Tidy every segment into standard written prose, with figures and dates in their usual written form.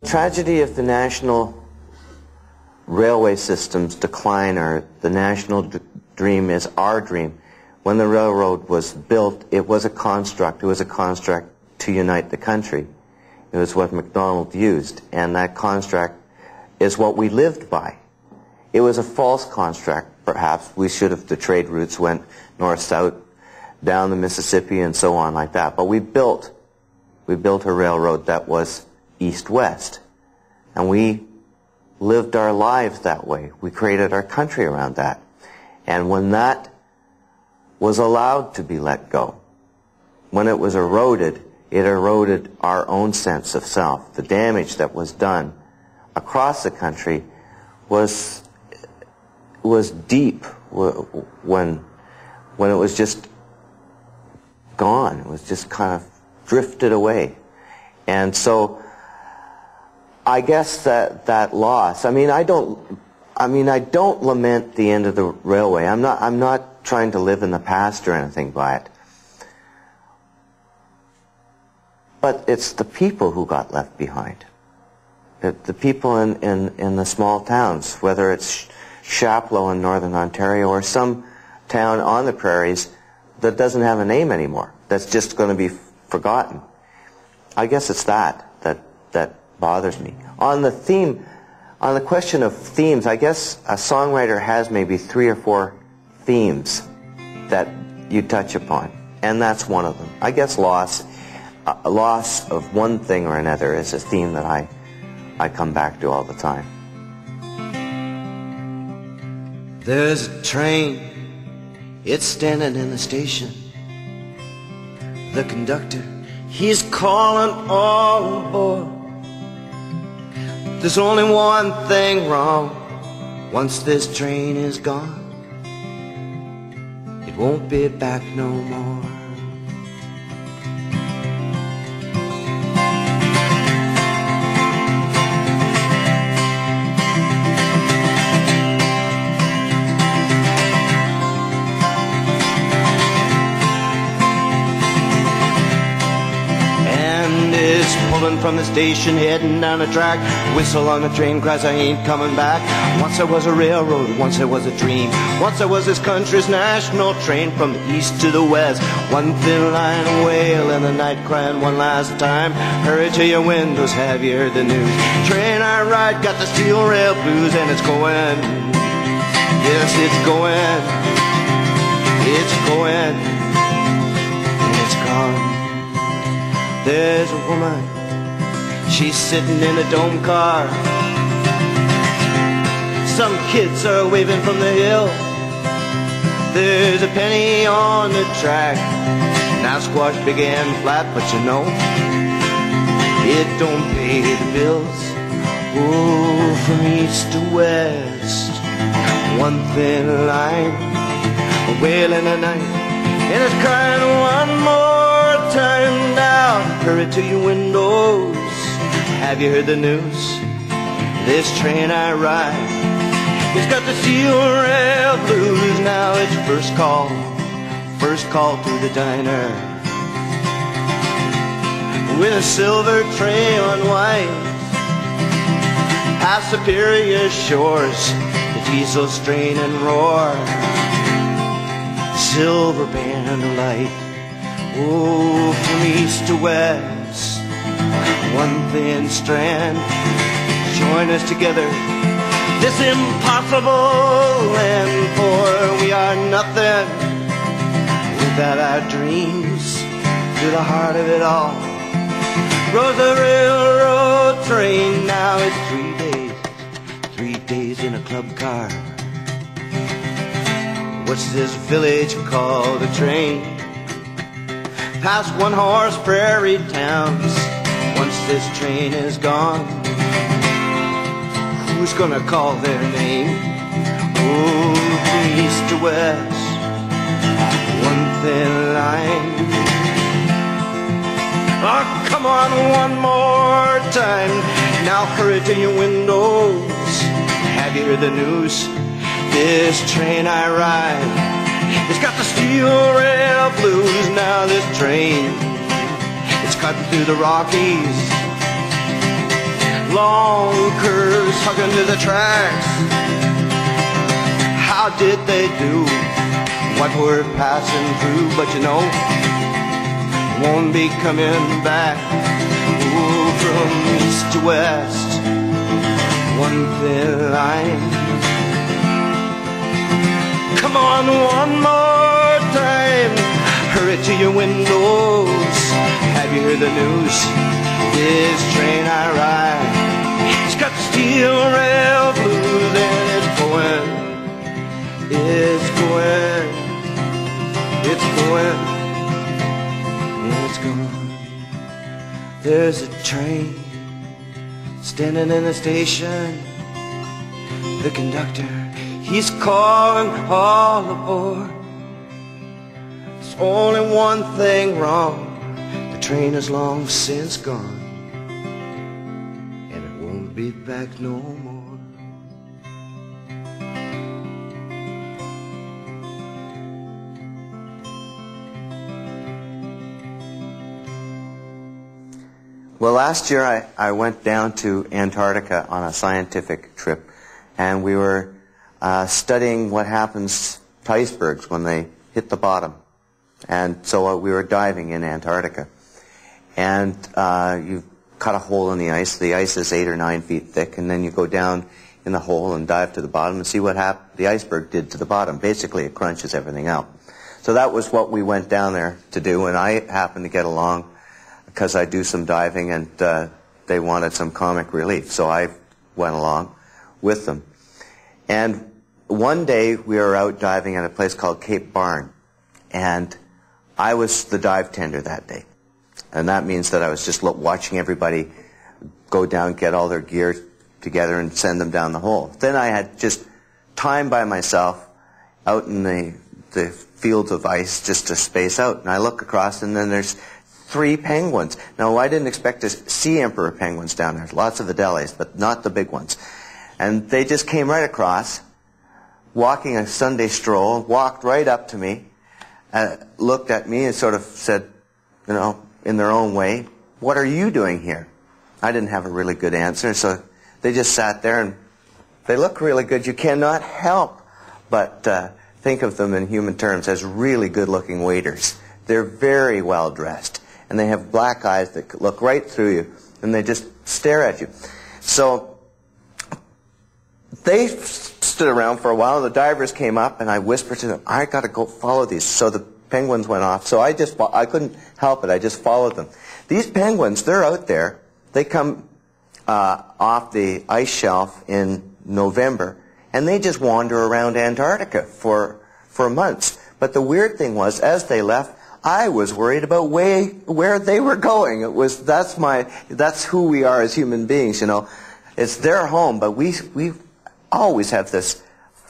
Tragedy of the national railway system's decline, or the national dream, is our dream. When the railroad was built, it was a construct. It was a construct to unite the country. It was what MacDonald used, and that construct is what we lived by. It was a false construct, perhaps. We should have, the trade routes went north-south, down the Mississippi, and so on like that. But we built a railroad that was east-west, and we lived our lives that way. We created our country around that. And when that was allowed to be let go, when it was eroded, it eroded our own sense of self. The damage that was done across the country was deep when it was just gone. It was just kind of drifted away. And so I guess that loss, I don't lament the end of the railway. I'm not trying to live in the past or anything by it. But it's the people who got left behind. The people in the small towns, whether it's Chapleau in northern Ontario or some town on the prairies that doesn't have a name anymore, that's just going to be forgotten. I guess it's that bothers me. On the question of themes, I guess a songwriter has maybe 3 or 4 themes that you touch upon, and that's one of them. I guess loss of one thing or another is a theme that I come back to all the time. There's a train, it's standing in the station. The conductor, he's calling all aboard. There's only one thing wrong. Once this train is gone, it won't be back no more. From the station, heading down the track, whistle on the train, cries I ain't coming back. Once there was a railroad, once there was a dream, once there was this country's national train. From the east to the west, one thin line wail in the night, crying one last time. Hurry to your windows, have you heard the news? Train I ride got the steel rail blues, and it's going, yes it's going, and it's gone. There's a woman, she's sitting in a dome car. Some kids are waving from the hill. There's a penny on the track. Now squash began flat, but you know it don't pay the bills. Oh, from east to west, one thin line, a wail in the night, and it's crying one more time now. Hurry to your windows, have you heard the news? This train I ride, it's got the steel rail blues. Now it's first call to the diner, with a silver tray on white. Past Superior shores, the diesel strain and roar, silver band of light. Oh, from east to west, one thin strand, join us together, this impossible land. For we are nothing without our dreams. To the heart of it all rose the railroad train. Now it's 3 days in a club car. What's this village called a train? Past one-horse prairie towns. Once this train is gone, who's gonna call their name? Oh, from east to west, one thin line. Oh, come on one more time. Now hurry to your windows, have you heard the news? This train I ride, it's got the steel rail blues. Now this train, it's cutting through the Rockies. long curves hugging to the tracks. How did they do what we're passing through? But you know, won't be coming back. Ooh, from east to west, one thin line. Come on, one more time. Hurry to your windows. Have you heard the news? This train I ride, it's got steel rail blues, and it's going, it's going, it's going, it's going. There's a train standing in the station. The conductor, he's calling all aboard. There's only one thing wrong. The train is long since gone, and it won't be back no more. Well, last year I went down to Antarctica on a scientific trip, and we were studying what happens to icebergs when they hit the bottom. And so we were diving in Antarctica. And you cut a hole in the ice. The ice is 8 or 9 feet thick, and then you go down in the hole and dive to the bottom and see what the iceberg did to the bottom. Basically, it crunches everything out. So that was what we went down there to do, and I happened to get along because I do some diving, and they wanted some comic relief, so I went along with them. And one day we were out diving at a place called Cape Barn, and I was the dive tender that day. And that means that I was just watching everybody go down, get all their gear together, and send them down the hole. Then I had just time by myself out in the fields of ice just to space out, and I look across, and then there's 3 penguins. Now, I didn't expect to see emperor penguins down there. Lots of Adelies, but not the big ones. And they just came right across, walking a Sunday stroll, walked right up to me, looked at me and sort of said, you know, in their own way, "What are you doing here?" I didn't have a really good answer, so they just sat there, and they look really good. You cannot help but think of them in human terms as really good-looking waiters. They're very well dressed, and they have black eyes that look right through you, and they just stare at you. So they stood around for a while, and the divers came up, and I whispered to them, "I got to go follow these." So the penguins went off. So I couldn't help it. I just followed them. These penguins, they're out there. They come off the ice shelf in November, and they just wander around Antarctica for months. But the weird thing was, as they left, I was worried about where they were going. That's who we are as human beings, you know. It's their home, but we always have this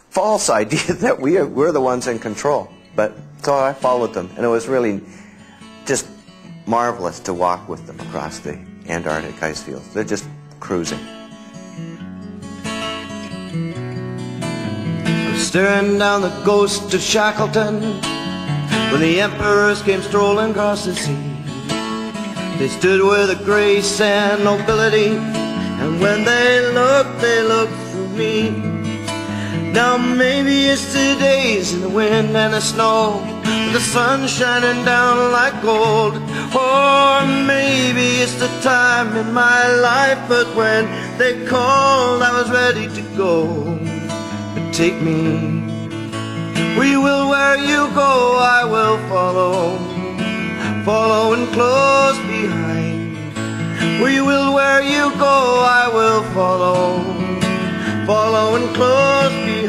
false idea that we're the ones in control. But so I followed them, and it was really just marvelous to walk with them across the Antarctic ice fields. They're just cruising. I'm staring down the ghost of Shackleton when the emperors came strolling across the sea. They stood with a grace and nobility, and when they looked through me. Now maybe it's the days in the wind and the snow, with the sun shining down like gold. Or maybe it's the time in my life, but when they called I was ready to go. But take me, we will, where you go I will follow, following close behind. We will, where you go I will follow, following close behind.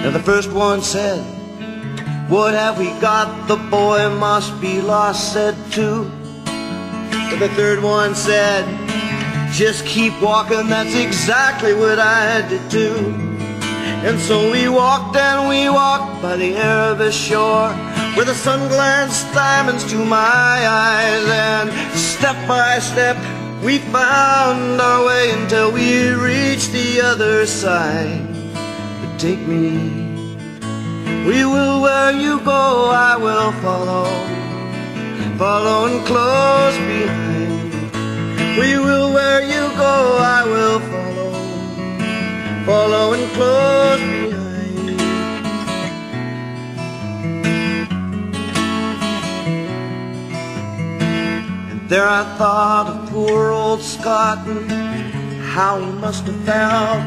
Now the first one said, "What have we got? The boy must be lost," said 2. But the third one said, "Just keep walking, that's exactly what I did too." And so we walked and we walked by the Arabic shore, where the sun glanced diamonds to my eyes, and step by step we found our way until we reached the other side. But take me, we will, where you go I will follow, following close behind. We will where you go, I will follow, following close behind. And there I thought of poor old Scott and how he must have felt,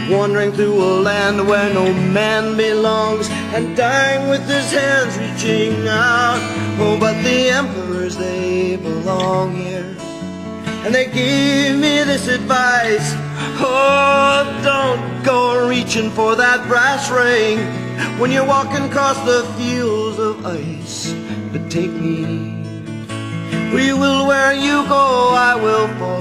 wandering through a land where no man belongs, and dying with his hands reaching out. Oh, but the emperors, they belong here, and they gave me this advice: oh, don't go reaching for that brass ring when you're walking across the fields of ice, but take me. We will where you go, I will follow,